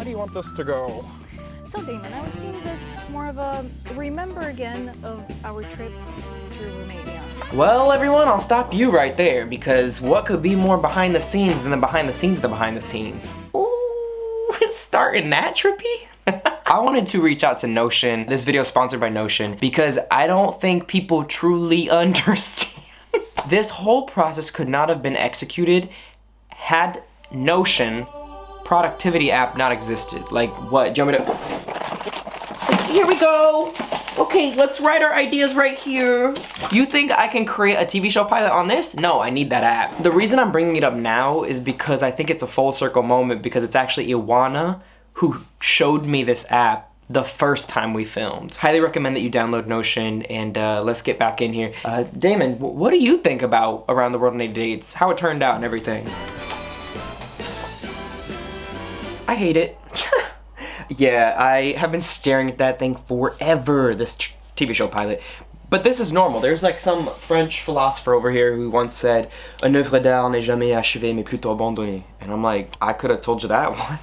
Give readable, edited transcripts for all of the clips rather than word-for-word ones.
do you want this to go? So Damon, I was seeing this more of a remember again of our trip through Romania. Well, everyone, I'll stop you right there, because what could be more behind the scenes than the behind the scenes of the behind the scenes? Ooh, it's starting that trippy. I wanted to reach out to Notion. This video is sponsored by Notion because I don't think people truly understand. This whole process could not have been executed had Notion productivity app not existed. Like what? Do you want me to... Here we go. Okay, let's write our ideas right here. You think I can create a TV show pilot on this? No, I need that app. The reason I'm bringing it up now is because I think it's a full circle moment, because it's actually Ioana who showed me this app the first time we filmed. Highly recommend that you download Notion, and let's get back in here. Damon, what do you think about Around the World in 80 Dates? How it turned out and everything? I hate it. Yeah, I have been staring at that thing forever, this TV show pilot. But this is normal. There's like some French philosopher over here who once said, "Un œuvre d'art n'est jamais achevée, mais plutôt abandonnée." And I'm like, I could have told you that one.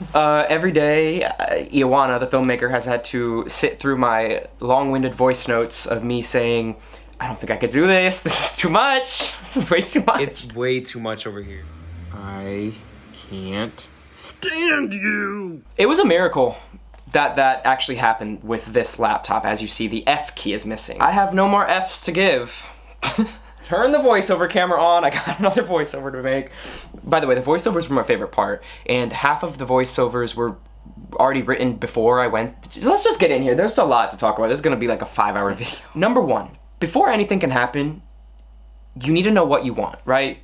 Every day, Ioana, the filmmaker, has had to sit through my long-winded voice notes of me saying, I don't think I could do this. This is too much. This is way too much. It's way too much over here. I can't stand you. It was a miracle that actually happened with this laptop. As you see, the F key is missing. I have no more Fs to give. Turn the voiceover camera on. I got another voiceover to make. By the way, the voiceovers were my favorite part, and half of the voiceovers were already written before I went. Let's just get in here. There's a lot to talk about. This is gonna be like a 5-hour video. Number one, before anything can happen, you need to know what you want, right?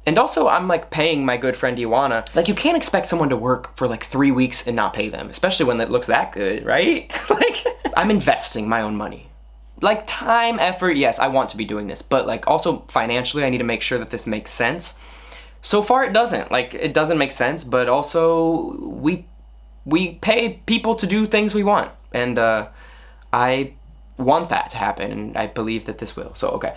And also, I'm like paying my good friend Ioana. Like, you can't expect someone to work for like 3 weeks and not pay them, especially when it looks that good, right? Like, I'm investing my own money. Like, time, effort, yes, I want to be doing this, but like also financially, I need to make sure that this makes sense. So far, it doesn't. Like, it doesn't make sense, but also we pay people to do things we want, and I want that to happen, and I believe that this will. So, okay.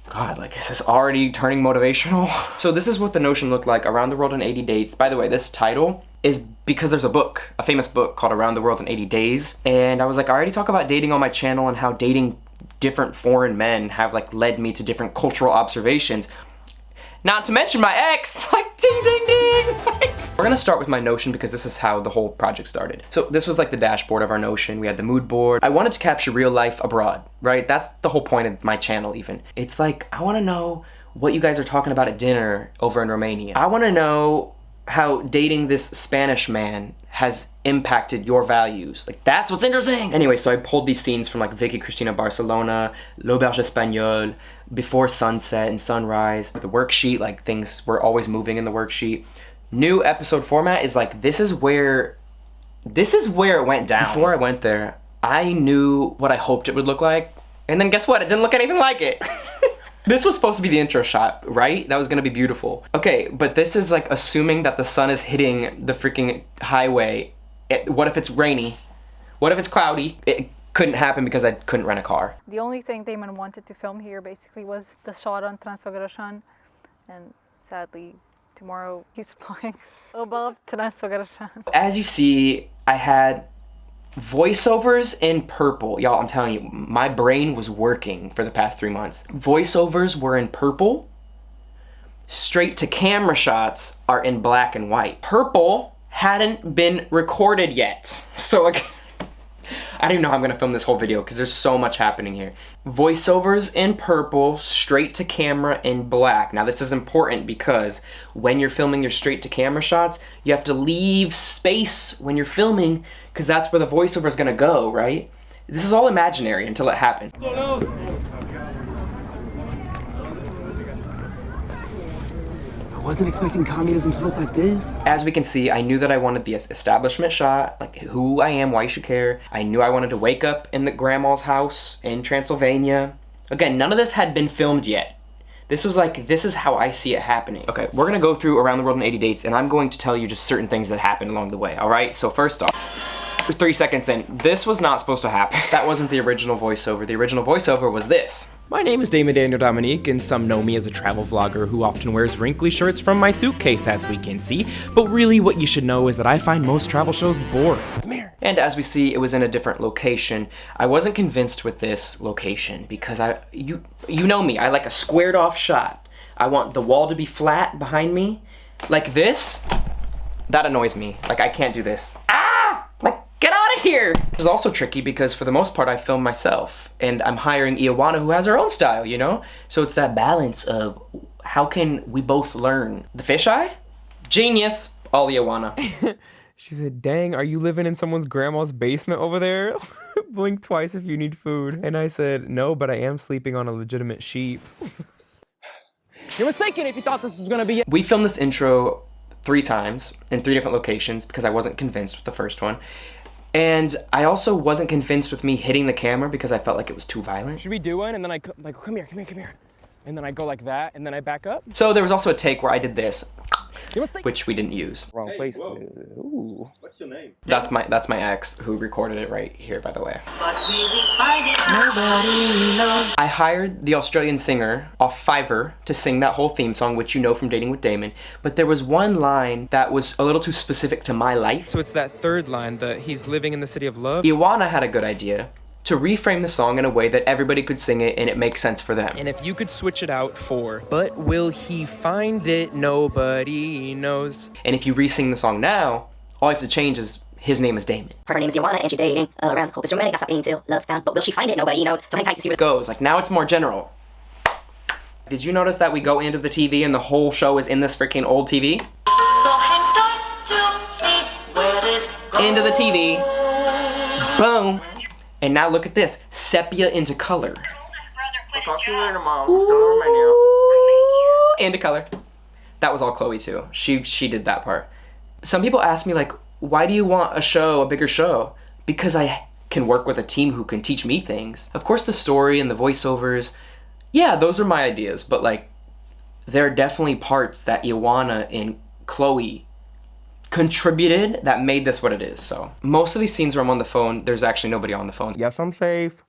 God, like, is this already turning motivational? So this is what the Notion looked like, Around the World in 80 Dates. By the way, this title is because there's a book, a famous book called Around the World in 80 Days. And I was like, I already talk about dating on my channel and how dating different foreign men have like led me to different cultural observations. Not to mention my ex, like ding ding ding. We're gonna start with my Notion because this is how the whole project started. So this was like the dashboard of our Notion. We had the mood board. I wanted to capture real life abroad, right? That's the whole point of my channel even. It's like, I wanna know what you guys are talking about at dinner over in Romania. I wanna know how dating this Spanish man has impacted your values. Like, that's what's interesting. Anyway, so I pulled these scenes from like Vicky Cristina Barcelona, L'Auberge Espagnole, Before Sunset and Sunrise. The worksheet, like things were always moving in the worksheet. New episode format is like, this is where it went down. Before I went there, I knew what I hoped it would look like. And then guess what? It didn't look anything like it. This was supposed to be the intro shot, right? That was gonna be beautiful. Okay, but this is like assuming that the sun is hitting the freaking highway. What if it's rainy? What if it's cloudy? It couldn't happen because I couldn't rent a car. The only thing Damon wanted to film here basically was the shot on Transfăgărășan, and sadly, tomorrow he's flying above Transfăgărășan. As you see, I had voiceovers in purple. Y'all, I'm telling you, my brain was working for the past 3 months. Voiceovers were in purple. Straight to camera shots are in black and white. Purple hadn't been recorded yet. So like, I don't even know how I'm gonna film this whole video because there's so much happening here. Voiceovers in purple, straight to camera in black. Now this is important because when you're filming your straight to camera shots, you have to leave space when you're filming because that's where the voiceover is gonna go, right? This is all imaginary until it happens. I wasn't expecting communism to look like this. As we can see, I knew that I wanted the establishment shot, like who I am, why you should care. I knew I wanted to wake up in the grandma's house in Transylvania. Again, none of this had been filmed yet. This was like, this is how I see it happening. Okay, we're gonna go through Around the World in 80 Dates, and I'm going to tell you just certain things that happened along the way, all right? So first off, For 3 seconds in. This was not supposed to happen. That wasn't the original voiceover. The original voiceover was this. My name is Damon Dominique, and some know me as a travel vlogger who often wears wrinkly shirts from my suitcase, as we can see. But really, what you should know is that I find most travel shows boring. Come here. And as we see, it was in a different location. I wasn't convinced with this location because you know me, I like a squared off shot. I want the wall to be flat behind me. Like this, that annoys me. Like I can't do this. Like, get out of here! This is also tricky because for the most part I film myself and I'm hiring Ioana who has her own style, you know? So it's that balance of how can we both learn? The fisheye? Genius! All Ioana. She said, dang, are you living in someone's grandma's basement over there? Blink twice if you need food. And I said, no, but I am sleeping on a legitimate sheep. You're mistaken if you thought this was gonna be it. We filmed this intro 3 times in 3 different locations because I wasn't convinced with the first one. And I also wasn't convinced with me hitting the camera because I felt like it was too violent. Should we do one? And then I like, come here. And then I go like that, and then I back up. So there was also a take where I did this, You're mistaken. which we didn't use. Wrong place. whoa. Ooh. What's your name? That's my ex who recorded it right here, by the way. But really find it, nobody knows. I hired the Australian singer off Fiverr to sing that whole theme song, which you know from Dating with Damon. But there was one line that was a little too specific to my life. So it's that third line, that he's living in the city of love. Ioana had a good idea to reframe the song in a way that everybody could sing it and it makes sense for them. And if you could switch it out for, but will he find it? Nobody knows. And if you re-sing the song now, all you have to change is his name is Damon. Her name is Ioana and she's dating around. Hope it's romantic, that's not being too love's found. But will she find it? Nobody knows. So hang tight to see It goes, like now it's more general. Did you notice that we go into the TV and the whole show is in this freaking old TV? So hang tight to see where this goes. Into the TV. Boom. And now look at this, sepia into color. I'll talk to you later, Mom. I'm still on my Into color. That was all Chloe too. She did that part. Some people ask me like, why do you want a bigger show? Because I can work with a team who can teach me things. Of course the story and the voiceovers, yeah, those are my ideas, but like, there are definitely parts that Ioana and Chloe contributed that made this what it is. So most of these scenes where I'm on the phone, there's actually nobody on the phone. Yes, I'm safe.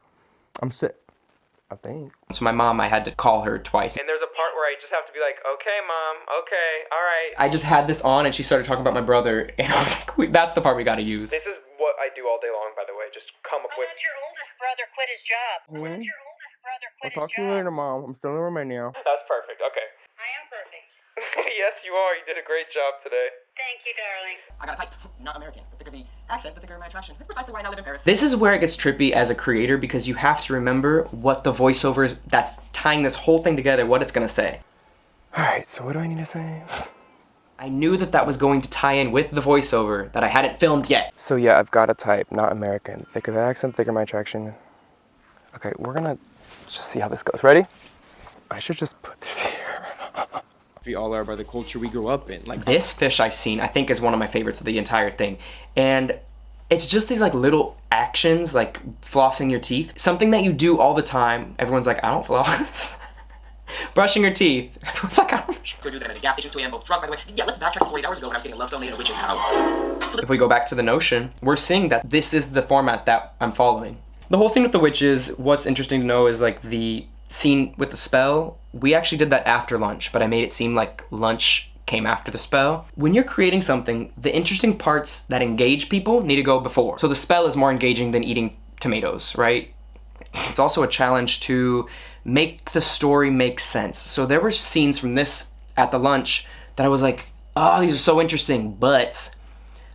I'm sick. I think. So my mom, I had to call her twice. And there's a part where I just have to be like, okay, Mom, okay, all right. I just had this on and she started talking about my brother and I was like, that's the part we gotta use. This is what I do all day long, by the way, just come up with. Your oldest brother quit his job. Your oldest brother quit his job. Mom. I'm still in Romania. That's perfect, okay. I am perfect. Yes, you are. You did a great job today. Thank you, darling. I gotta type, not American. The thicker the accent, the thicker my attraction. That's precisely why I now live in Paris. This is where it gets trippy as a creator because you have to remember what the voiceover that's tying this whole thing together, what it's gonna say. Alright, so what do I need to say? I knew that was going to tie in with the voiceover that I hadn't filmed yet. So yeah, I've got to type, not American. Thicker the accent, thicker my attraction. Okay, we're gonna just see how this goes. Ready? I should just put this here. We all are by the culture we grew up in. Like This fisheye scene, I think, is one of my favorites of the entire thing. And it's just these like little actions, like flossing your teeth. Something that you do all the time. Everyone's like, I don't floss. Brushing your teeth. Everyone's like, I don't brush. Go do that at a gas station, 2 a.m. both drunk, by the way. Yeah, let's backtrack 48 hours ago when I was getting a love stone made in a witch's house. If we go back to the notion, we're seeing that this is the format that I'm following. The whole scene with the witches, what's interesting to know is like the scene with the spell, we actually did that after lunch, but I made it seem like lunch came after the spell. When you're creating something, the interesting parts that engage people need to go before. So the spell is more engaging than eating tomatoes, right? It's also a challenge to make the story make sense. So there were scenes from this at the lunch that I was like, oh, these are so interesting, but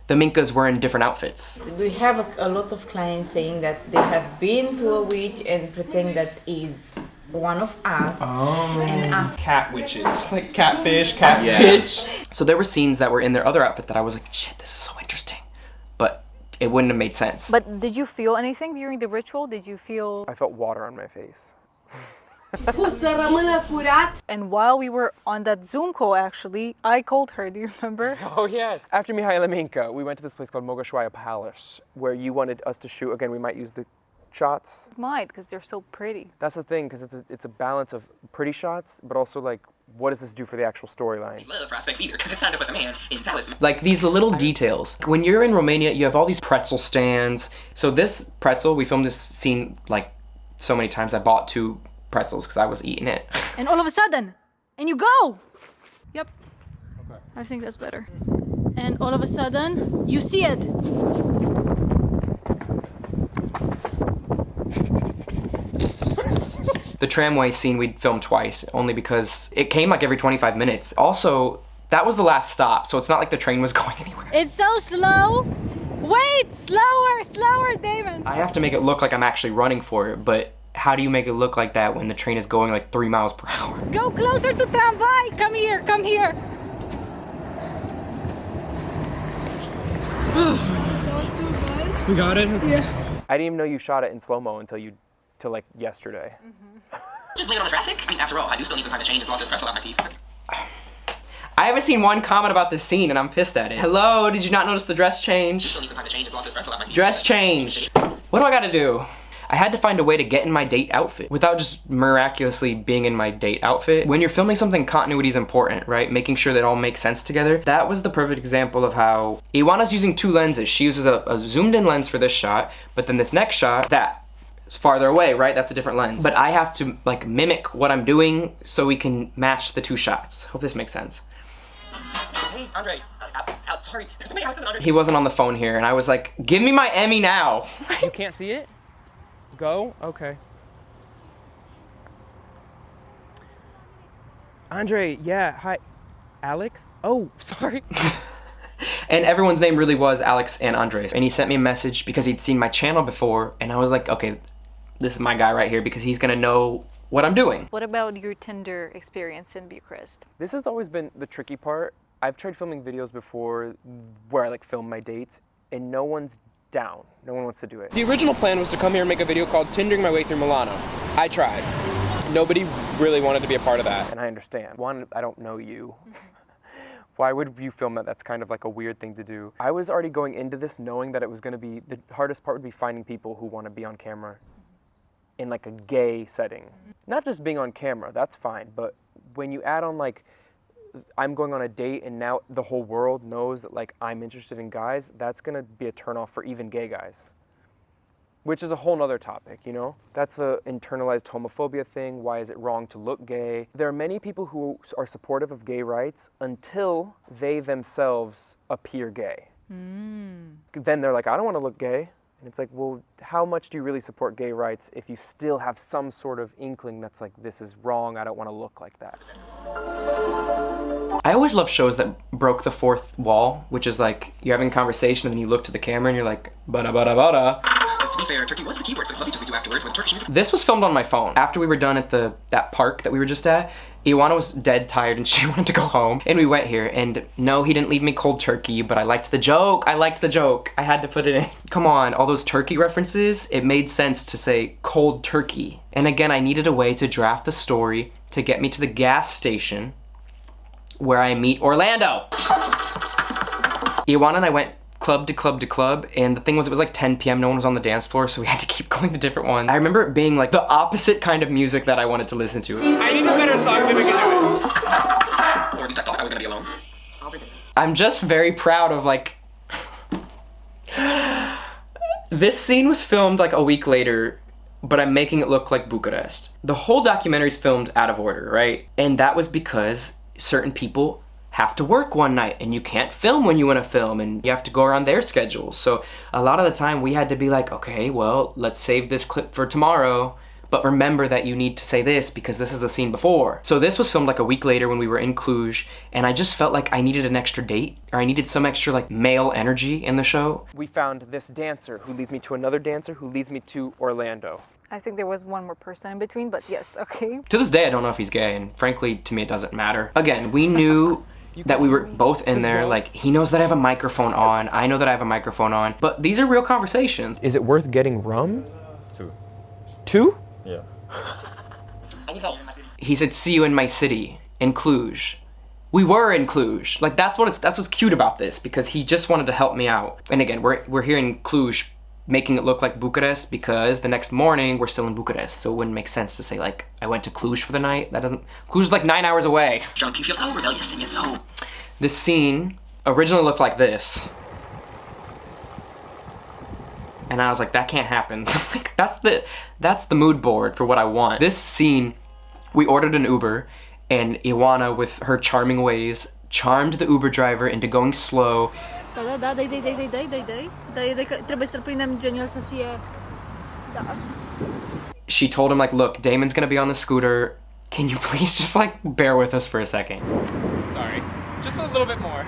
the Minkas were in different outfits. We have a lot of clients saying that they have been to a witch and pretend that is one of us. And after Cat witches. Like catfish, catfish. Yeah. So there were scenes that were in their other outfit that I was like, shit, this is so interesting. But it wouldn't have made sense. But did you feel anything during the ritual? Did you feel... I felt water on my face. And while we were on that Zoom call, actually, I called her. Do you remember? Oh yes. After Mihaela Minka, we went to this place called Mogoswaya Palace, where you wanted us to shoot. Again, we might use the shots. Might, because they're so pretty. That's the thing, because it's a balance of pretty shots, but also like what does this do for the actual storyline? Love prospects either, because it's time to put the man in talisman. Like these little details. When you're in Romania, you have all these pretzel stands. So this pretzel, we filmed this scene like so many times. I bought 2 pretzels because I was eating it. And all of a sudden, and you go. Yep. Okay. I think that's better. And all of a sudden, you see it. The tramway scene we filmed twice, only because it came like every 25 minutes. Also, that was the last stop, so it's not like the train was going anywhere. It's so slow. Wait, slower, slower, Damon. I have to make it look like I'm actually running for it, but how do you make it look like that when the train is going like 3 miles per hour? Go closer to tramway. Come here, come here. We got it? Yeah. I didn't even know you shot it in slow-mo till like yesterday. Just blame it on the traffic. I mean, after all, I do still need some time to change and block this pretzel out my teeth. I haven't seen one comment about this scene and I'm pissed at it. Hello, did you not notice the dress change? Still need some time to change and block this pretzel out my teeth. Dress change. What do I gotta do? I had to find a way to get in my date outfit without just miraculously being in my date outfit. When you're filming something, continuity is important, right? Making sure that it all makes sense together. That was the perfect example of how Iwana's using 2 lenses. She uses a zoomed in lens for this shot, but then this next shot, that is farther away, right? That's a different lens. But I have to like mimic what I'm doing so we can match the 2 shots. Hope this makes sense. Hey, Andre. Sorry, there's somebody else in Andre. He wasn't on the phone here and I was like, give me my Emmy now. You can't see it? Go? Okay. Andre, yeah, hi. Alex? Oh, sorry. And everyone's name really was Alex and Andres. And he sent me a message because he'd seen my channel before and I was like, okay, this is my guy right here because he's gonna know what I'm doing. What about your Tinder experience in Bucharest? This has always been the tricky part. I've tried filming videos before where I like film my dates and no one's down. No one wants to do it. The original plan was to come here and make a video called Tindering My Way Through Milano. I tried. Nobody really wanted to be a part of that. And I understand. One, I don't know you. Why would you film that? That's kind of like a weird thing to do. I was already going into this knowing that it was gonna be, the hardest part would be finding people who wanna be on camera in like a gay setting. Not just being on camera, that's fine, but when you add on like, I'm going on a date and now the whole world knows that like I'm interested in guys, that's gonna be a turnoff for even gay guys. Which is a whole nother topic, you know? That's a internalized homophobia thing. Why is it wrong to look gay? There are many people who are supportive of gay rights until they themselves appear gay. Then they're like, I don't wanna look gay. And it's like, well, how much do you really support gay rights if you still have some sort of inkling that's like, this is wrong, I don't wanna look like that. I always love shows that broke the 4th wall, which is like, you're having a conversation and then you look to the camera and you're like, bada bada bada. To be fair, Turkey was the keyword for the club you took me to afterwards with Turkish music. This was filmed on my phone. After we were done at that park that we were just at, Iwana was dead tired and she wanted to go home. And we went here and no, he didn't leave me cold turkey, but I liked the joke. I liked the joke. I had to put it in. Come on, all those turkey references, it made sense to say cold turkey. And again, I needed a way to draft the story to get me to the gas station where I meet Orlando. Iwana and I went club to club to club, and the thing was, it was like 10 p.m. No one was on the dance floor, so we had to keep going to different ones. I remember it being like the opposite kind of music that I wanted to listen to. I need a better song than we can do it. Or at least I thought I was gonna be alone. I'm just very proud of like... This scene was filmed like a week later, but I'm making it look like Bucharest. The whole documentary's filmed out of order, right? And that was because certain people have to work one night and you can't film when you want to film and you have to go around their schedules. So a lot of the time we had to be like, okay, well, let's save this clip for tomorrow, but remember that you need to say this because this is the scene before. So this was filmed like a week later when we were in Cluj, and I just felt like I needed an extra date, or I needed some extra like male energy in the show. We found this dancer who leads me to another dancer who leads me to Orlando. I think there was one more person in between, but yes, okay. To this day, I don't know if he's gay, and frankly, to me, it doesn't matter. Again, we knew that we were both in there, like, he knows that I have a microphone on, I know that I have a microphone on, but these are real conversations. Is it worth getting rum? 2. 2? Yeah. I need help. He said, see you in my city, in Cluj. We were in Cluj. Like, that's what's cute about this, because he just wanted to help me out. And again, we're here in Cluj making it look like Bucharest because the next morning we're still in Bucharest. So it wouldn't make sense to say like, I went to Cluj for the night. That doesn't, Cluj is like 9 hours away. Drunk, you feel so rebellious and yet so... This scene originally looked like this. And I was like, that can't happen. Like, that's the mood board for what I want. This scene, we ordered an Uber, and Ioana, with her charming ways, charmed the Uber driver into going slow. She told him like, look, Damon's gonna be on the scooter. Can you please just like bear with us for a second? Sorry. Just a little bit more.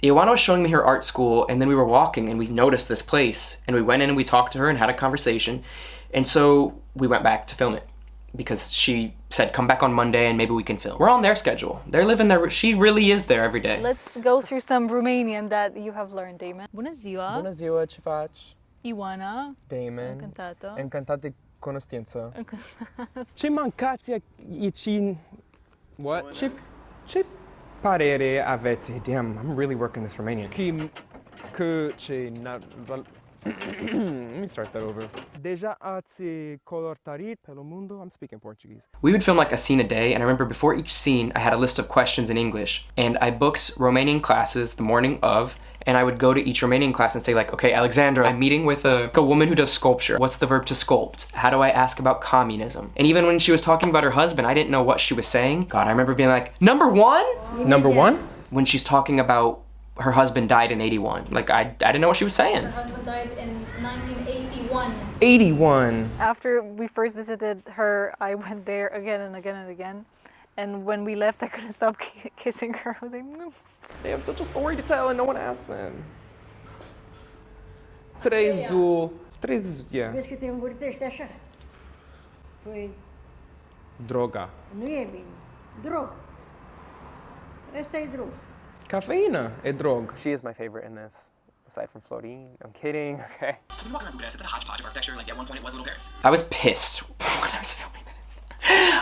Ioana was showing me her art school, and then we were walking and we noticed this place, and we went in and we talked to her and had a conversation, and so we went back to film it because she said come back on Monday and maybe we can film. We're on their schedule. They're living there. She really is there every day. Let's go through some Romanian that you have learned, Damon. Bună ziua! Bună ziua, ce faci? Ioana. Damon. Încântată. Încântat de cunoștință. Ce mancați aici? What? Ce parere aveți? Damn, I'm really working this Romanian. Let me start that over. Deja ați colorit pe mundo? I'm speaking Portuguese. We would film like a scene a day, and I remember before each scene I had a list of questions in English, and I booked Romanian classes the morning of, and I would go to each Romanian class and say like, okay, Alexandra, I'm meeting with a woman who does sculpture. What's the verb to sculpt? How do I ask about communism? And even when she was talking about her husband, I didn't know what she was saying. God, I remember being like, number one? Number one? When she's talking about her husband died in 81. Like, I didn't know what she was saying. Her husband died in 1981. 81. After we first visited her, I went there again and again and again. And when we left, I couldn't stop kissing her. I was like, no. They have such a story to tell and no one asked them. Trezul. Yeah. Vezi că te învârtești așa? Păi, Droga. nu e bine. Drog. Ăsta e drog. Cafeina e drog. She is my favorite in this, aside from Florin. I'm kidding, okay. So when you walk around Bucharest, it's a hodgepodge of architecture. Like, at one point it was Little Paris. I was pissed when I was filming this.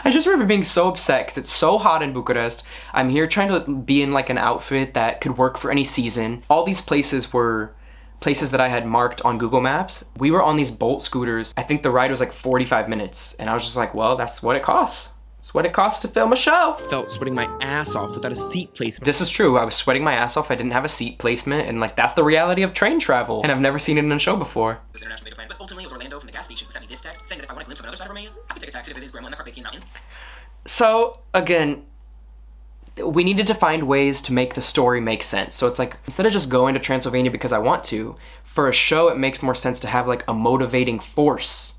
I just remember being so upset because it's so hot in Bucharest. I'm here trying to be in like an outfit that could work for any season. All these places were places that I had marked on Google Maps. We were on these Bolt scooters. I think the ride was like 45 minutes. And I was just like, well, that's what it costs. It's what it costs to film a show. Felt sweating my ass off without a seat placement. This is true. I was sweating my ass off. I didn't have a seat placement. And like, that's the reality of train travel. And I've never seen it in a show before. It was an international data plan, but ultimately it was Orlando from the gas station who sent me this text saying that if I want a glimpse of another side of Romania, I could take a taxi to visit his grandma in the Carpathian Mountain. So again, we needed to find ways to make the story make sense. So it's like, instead of just going to Transylvania because I want to, for a show it makes more sense to have like a motivating force.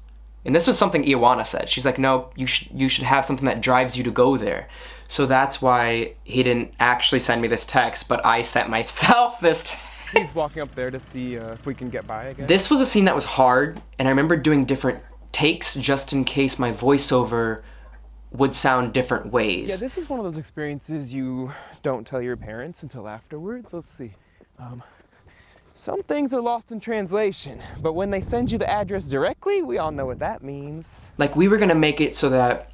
And this was something Ioana said. She's like, no, you should have something that drives you to go there. So that's why he didn't actually send me this text, but I sent myself this text. He's walking up there to see if we can get by again. This was a scene that was hard, and I remember doing different takes just in case my voiceover would sound different ways. Yeah, this is one of those experiences you don't tell your parents until afterwards. Let's see. Some things are lost in translation, but when they send you the address directly, we all know what that means. Like, we were gonna make it so that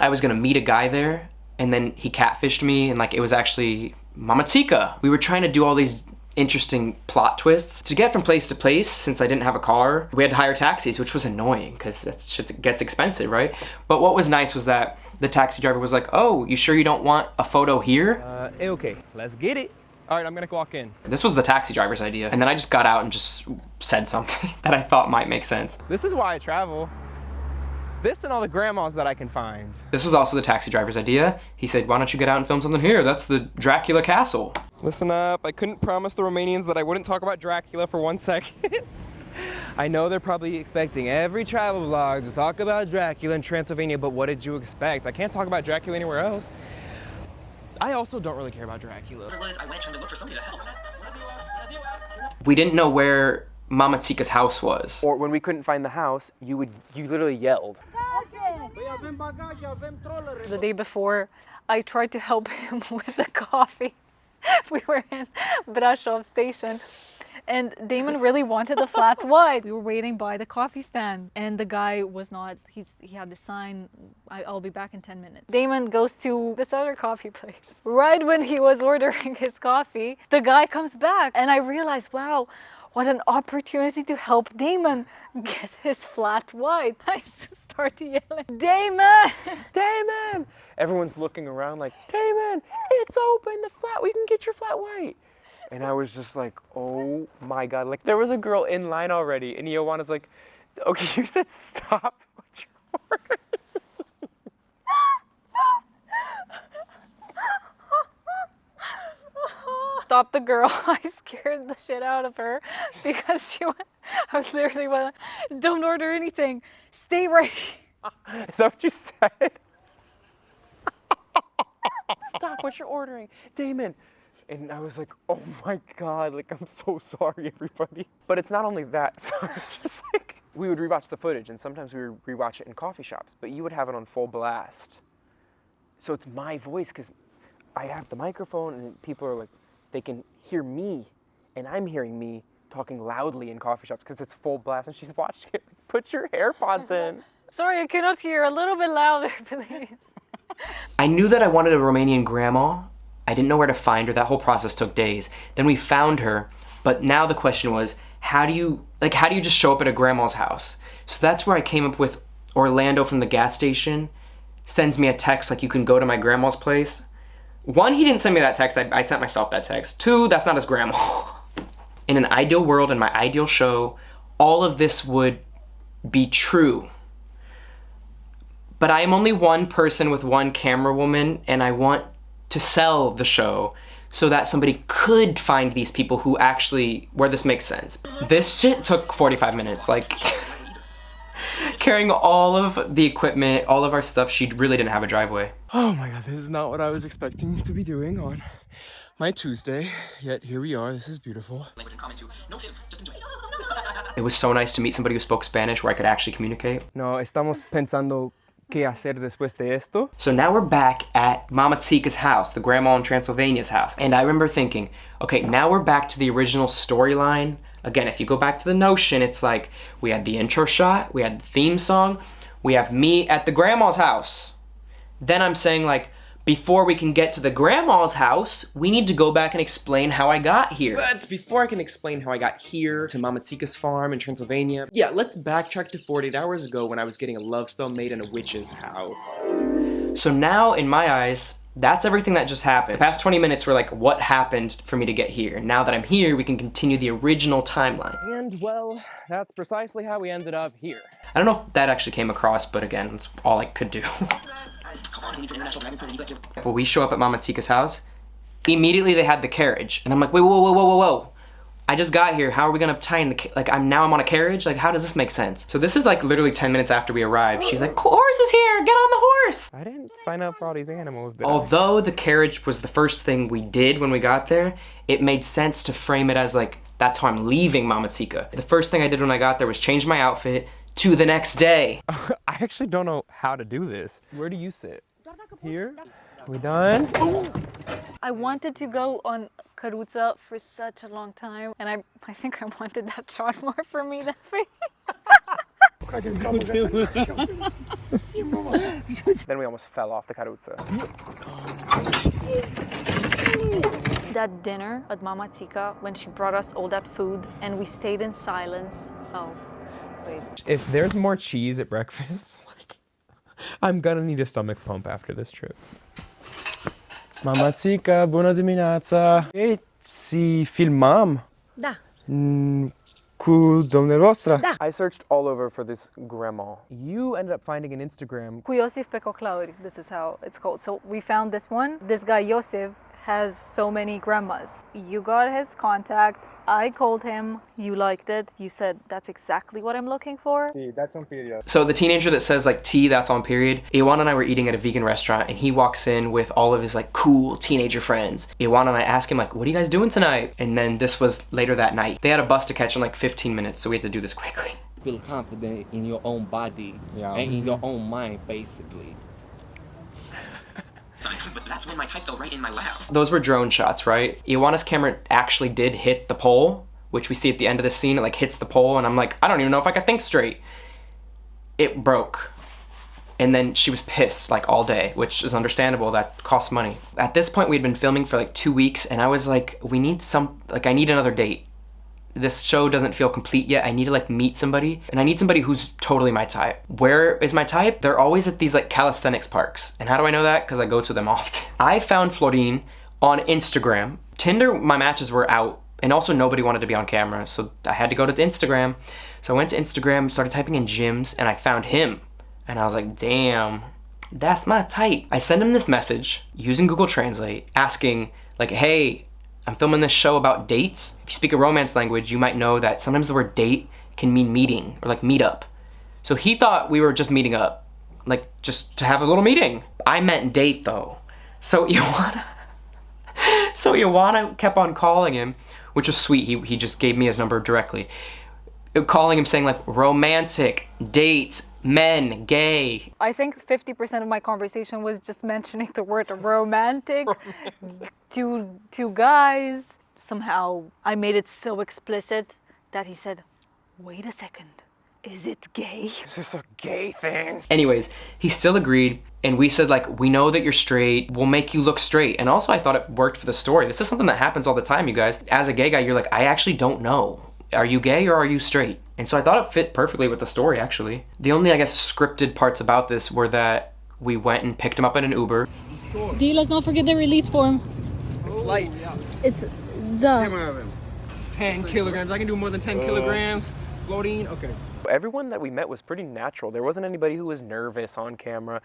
I was gonna meet a guy there, and then he catfished me, and like, it was actually Mamatsika. We were trying to do all these interesting plot twists. To get from place to place, since I didn't have a car, we had to hire taxis, which was annoying, because that shit gets expensive, right? But what was nice was that the taxi driver was like, oh, you sure you don't want a photo here? Okay, let's get it. All right, I'm gonna walk in. This was the taxi driver's idea. And then I just got out and just said something that I thought might make sense. This is why I travel. This and all the grandmas that I can find. This was also the taxi driver's idea. He said, why don't you get out and film something here? That's the Dracula castle. Listen up, I couldn't promise the Romanians that I wouldn't talk about Dracula for 1 second. I know they're probably expecting every travel vlog to talk about Dracula in Transylvania, but what did you expect? I can't talk about Dracula anywhere else. I also don't really care about Dracula. I went trying to look for somebody to help. We didn't know where Mamatsika's house was. Or when we couldn't find the house, you literally yelled. The day before, I tried to help him with the coffee. We were in Brasov station, And Damon really wanted a flat white. We were waiting by the coffee stand and the guy was not, he had the sign, I'll be back in 10 minutes. Damon goes to this other coffee place. Right when he was ordering his coffee, the guy comes back and I realized, wow, what an opportunity to help Damon get his flat white. I started yelling, Damon! Damon! Everyone's looking around like, Damon, it's open, the flat, we can get your flat white. And I was just like, oh my God. Like there was a girl in line already and Ioana's like, okay, you said stop what you're ordering. Stop the girl. I scared the shit out of her because I was literally like, don't order anything. Stay right here. Is that what you said? Stop what you're ordering, Damon. And I was like, oh my God, like I'm so sorry, everybody. But it's not only that, sorry, just like, we would rewatch the footage and sometimes we would rewatch it in coffee shops, but you would have it on full blast. So it's my voice because I have the microphone and people are like, they can hear me and I'm hearing me talking loudly in coffee shops because it's full blast and she's watching it. Put your AirPods in. Sorry, I cannot hear. A little bit louder, please. I knew that I wanted a Romanian grandma. I didn't know where to find her. That whole process took days. Then we found her, but now the question was, how do you just show up at a grandma's house? So that's where I came up with Orlando from the gas station sends me a text like, you can go to my grandma's place. One, he didn't send me that text, I sent myself that text. Two, that's not his grandma. In an ideal world, in my ideal show, all of this would be true. But I am only one person with one camera woman, and I want to sell the show so that somebody could find these people who actually, where this makes sense. This shit took 45 minutes, like, carrying all of the equipment, all of our stuff. She really didn't have a driveway. Oh my God, this is not what I was expecting to be doing on my Tuesday, yet here we are. This is beautiful. Language and comment to no film, just enjoy. It was so nice to meet somebody who spoke Spanish where I could actually communicate. No, estamos pensando qué hacer después de esto. So now we're back at Mama Tsika's house, the grandma in Transylvania's house. And I remember thinking, okay, now we're back to the original storyline. Again, if you go back to the notion, it's like we had the intro shot, we had the theme song, we have me at the grandma's house. Then I'm saying like, before we can get to the grandma's house, we need to go back and explain how I got here. But before I can explain how I got here to Mama Tsika's farm in Transylvania, yeah, let's backtrack to 48 hours ago when I was getting a love spell made in a witch's house. So now, in my eyes, that's everything that just happened. The past 20 minutes were like, what happened for me to get here? Now that I'm here, we can continue the original timeline. And well, that's precisely how we ended up here. I don't know if that actually came across, but again, that's all I could do. Well, we show up at Mama Tsika's house. Immediately they had the carriage. And I'm like, wait, whoa. I just got here. How are we gonna tie in the, I'm on a carriage? Like, how does this make sense? So this is like literally 10 minutes after we arrived. She's like, horse is here, get on the horse. I didn't sign up for all these animals, did I? Although the carriage was the first thing we did when we got there, it made sense to frame it as like, that's how I'm leaving Mama Tsika. The first thing I did when I got there was change my outfit to the next day. I actually don't know how to do this. Where do you sit? Here? We done? I wanted to go on Caruța for such a long time, and I think I wanted that shot more for me than for you. Then we almost fell off the Caruța. That dinner at Mama Tsika, when she brought us all that food, and we stayed in silence. Oh, wait. If there's more cheese at breakfast, I'm gonna need a stomach pump after this trip. Mama Tsika, bună dimineața! Ei, si filmam? Da. Cu dumneavoastră? Da. I searched all over for this grandma. You ended up finding an Instagram. Cu Iosif pe Coclauri, this is how it's called. So we found this one. This guy Iosif has so many grandmas. You got his contact. I called him. You liked it. You said, that's exactly what I'm looking for. That's on period. So the teenager that says like T, that's on period. Iwan and I were eating at a vegan restaurant and he walks in with all of his like cool teenager friends. Iwan and I ask him like, what are you guys doing tonight? And then this was later that night. They had a bus to catch in like 15 minutes, so we had to do this quickly. Feel confident in your own body and in your own mind, basically. But that's when my type fell right in my lap. Those were drone shots, right? Iwana's camera actually did hit the pole, which we see at the end of the scene. It like hits the pole and I'm like, I don't even know if I can think straight. It broke. And then she was pissed like all day, which is understandable. That costs money. At this point, we'd been filming for like 2 weeks and I was like, I need another date. This show doesn't feel complete yet. I need to like meet somebody, and I need somebody who's totally my type. Where is my type? They're always at these like calisthenics parks. And how do I know that? Because I go to them often. I found Florin on Instagram. Tinder, my matches were out, and also nobody wanted to be on camera, so I had to go to Instagram. So I went to Instagram, started typing in gyms, and I found him. And I was like, damn, that's my type. I sent him this message using Google Translate, asking like, hey, I'm filming this show about dates. If you speak a Romance language, you might know that sometimes the word date can mean meeting or like meet up. So he thought we were just meeting up, like just to have a little meeting. I meant date though. So Ioana kept on calling him, which was sweet. He just gave me his number directly. Calling him saying like romantic, date, men, gay. I think 50% of my conversation was just mentioning the word romantic. Two guys. Somehow I made it so explicit that he said, wait a second, is it gay? Is this a gay thing? Anyways, he still agreed, and we said like, we know that you're straight, we'll make you look straight. And also I thought it worked for the story. This is something that happens all the time, you guys. As a gay guy, you're like, I actually don't know. Are you gay or are you straight? And so I thought it fit perfectly with the story, actually. The only, I guess, scripted parts about this were that we went and picked him up in an Uber. D, let's not forget the release form. It's light. It's the 10 kilograms. I can do more than 10 kilograms. Floating. Okay. Everyone that we met was pretty natural. There wasn't anybody who was nervous on camera.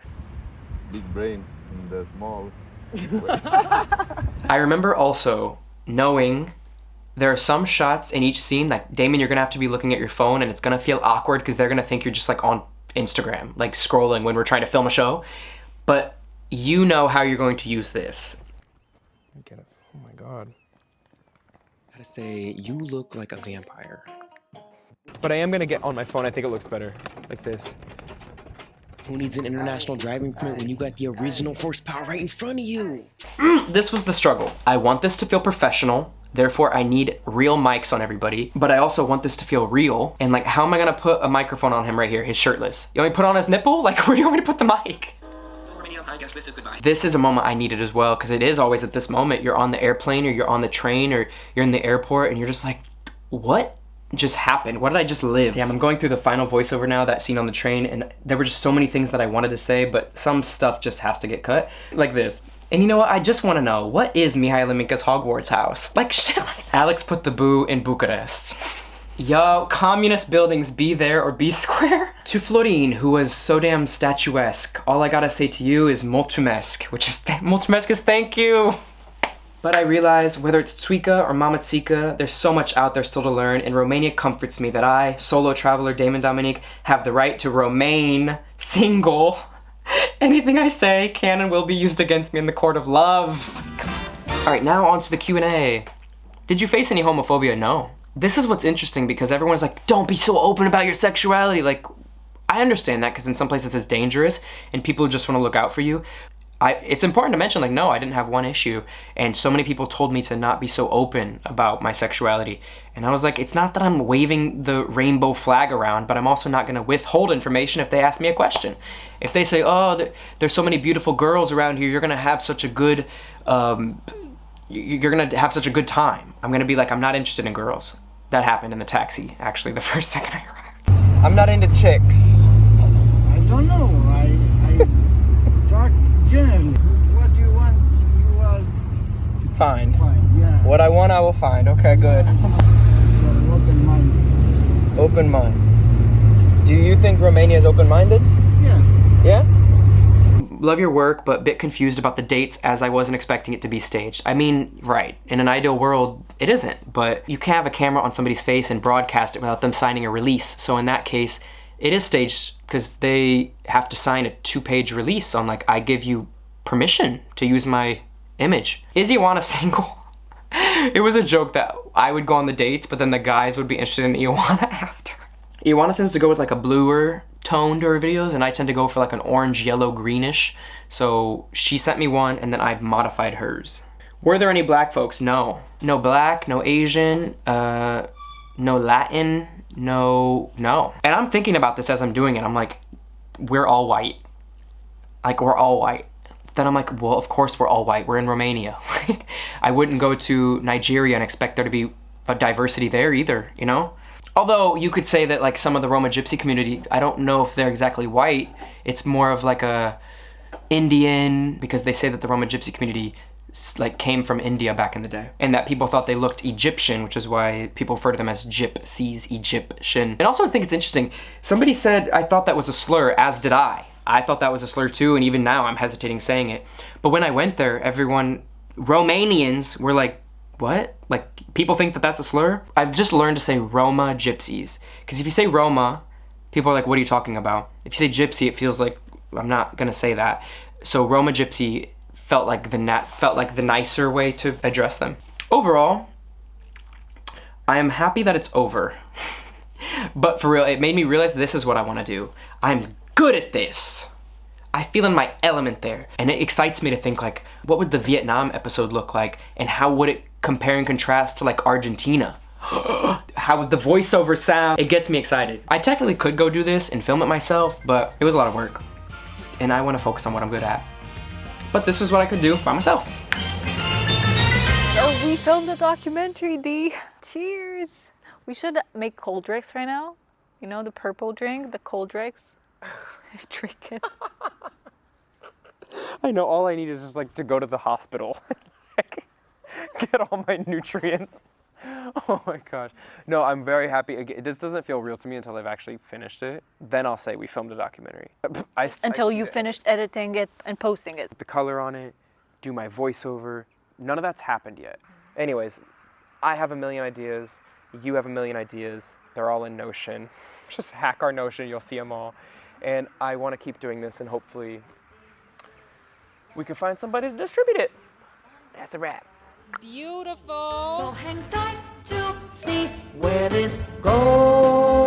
Big brain in the small. I remember also knowing there are some shots in each scene, like, Damon, you're gonna have to be looking at your phone and it's gonna feel awkward because they're gonna think you're just like on Instagram, like scrolling when we're trying to film a show. But you know how you're going to use this. Get it. Oh my God. I gotta say, you look like a vampire. But I am gonna get on my phone. I think it looks better like this. Who needs an international driving permit when you got the original horsepower right in front of you? This was the struggle. I want this to feel professional. Therefore, I need real mics on everybody, but I also want this to feel real. And like, how am I gonna put a microphone on him right here? He's shirtless. You want me to put it on his nipple? Like, where do you want me to put the mic? So, Romania, I guess this is goodbye. This is a moment I needed as well, because it is always at this moment. You're on the airplane or you're on the train or you're in the airport and you're just like, what just happened? What did I just live? Damn, I'm going through the final voiceover now, that scene on the train, and there were just so many things that I wanted to say, but some stuff just has to get cut. Like this. And you know what? I just want to know, what is Mihail Minka's Hogwarts house? Like shit like that. Alex put the boo in Bucharest. Yo, communist buildings, be there or be square. To Florin, who was so damn statuesque, all I gotta say to you is mulțumesc, which is, mulțumesc is thank you. But I realize whether it's Tsuika or Mamatsika, there's so much out there still to learn, and Romania comforts me that I, solo traveler Damon Dominique, have the right to remain single. Anything I say can and will be used against me in the court of love. Alright, now on to the Q&A. Did you face any homophobia? No. This is what's interesting because everyone's like, don't be so open about your sexuality. Like, I understand that because in some places it's dangerous and people just want to look out for you. It's important to mention, like, no, I didn't have one issue. And so many people told me to not be so open about my sexuality. And I was like, it's not that I'm waving the rainbow flag around, but I'm also not going to withhold information if they ask me a question. If they say, oh, there's so many beautiful girls around here, you're going to have such a good, you're going to have such a good time. I'm going to be like, I'm not interested in girls. That happened in the taxi, actually, the first second I arrived. I'm not into chicks. I don't know. I talked generally. What do you want? You are Find. yeah. What I want, I will find. Okay, good. Open-minded. Open mind. Do you think Romania is open-minded? Yeah. Yeah? Love your work, but a bit confused about the dates as I wasn't expecting it to be staged. I mean, right, in an ideal world, it isn't, but you can't have a camera on somebody's face and broadcast it without them signing a release. So in that case, it is staged because they have to sign a 2-page release on like, I give you permission to use my image. Is Ioana single? It was a joke that I would go on the dates, but then the guys would be interested in Ioana after. Ioana tends to go with like a bluer tone to her videos, and I tend to go for like an orange, yellow, greenish. So she sent me one, and then I've modified hers. Were there any black folks? No. No black, no Asian, no Latin, no. And I'm thinking about this as I'm doing it. I'm like, we're all white. Like, we're all white. Then I'm like, well, of course we're all white. We're in Romania. I wouldn't go to Nigeria and expect there to be a diversity there either, you know? Although you could say that like some of the Roma Gypsy community, I don't know if they're exactly white. It's more of like a Indian, because they say that the Roma Gypsy community like came from India back in the day. And that people thought they looked Egyptian, which is why people refer to them as gypsies, Egyptian. And also I think it's interesting, somebody said, I thought that was a slur, as did I. I thought that was a slur too, and even now I'm hesitating saying it. But when I went there, Romanians were like, what? Like, people think that that's a slur? I've just learned to say Roma Gypsies. Because if you say Roma, people are like, what are you talking about? If you say Gypsy, it feels like, I'm not gonna say that. So Roma Gypsy felt like the nicer way to address them. Overall, I am happy that it's over. But for real, it made me realize this is what I wanna do. I'm good at this. I feel in my element there. And it excites me to think like, what would the Vietnam episode look like? And how would it compare and contrast to like Argentina? How would the voiceover sound? It gets me excited. I technically could go do this and film it myself, but it was a lot of work. And I wanna focus on what I'm good at. But this is what I could do by myself. Oh, we filmed a documentary, D. Cheers. We should make cold drinks right now. You know, the purple drink, the cold drinks. Drink it. I know, all I need is just like to go to the hospital. Get all my nutrients. Oh my gosh. No, I'm very happy. This doesn't feel real to me until I've actually finished it. Then I'll say we filmed a documentary. Until you finished editing it and posting it. The color on it, do my voiceover. None of that's happened yet. Anyways, I have a million ideas. You have a million ideas. They're all in Notion. Just hack our Notion, you'll see them all. And I want to keep doing this, and hopefully we can find somebody to distribute it. That's a wrap. Beautiful. So hang tight to see where this goes.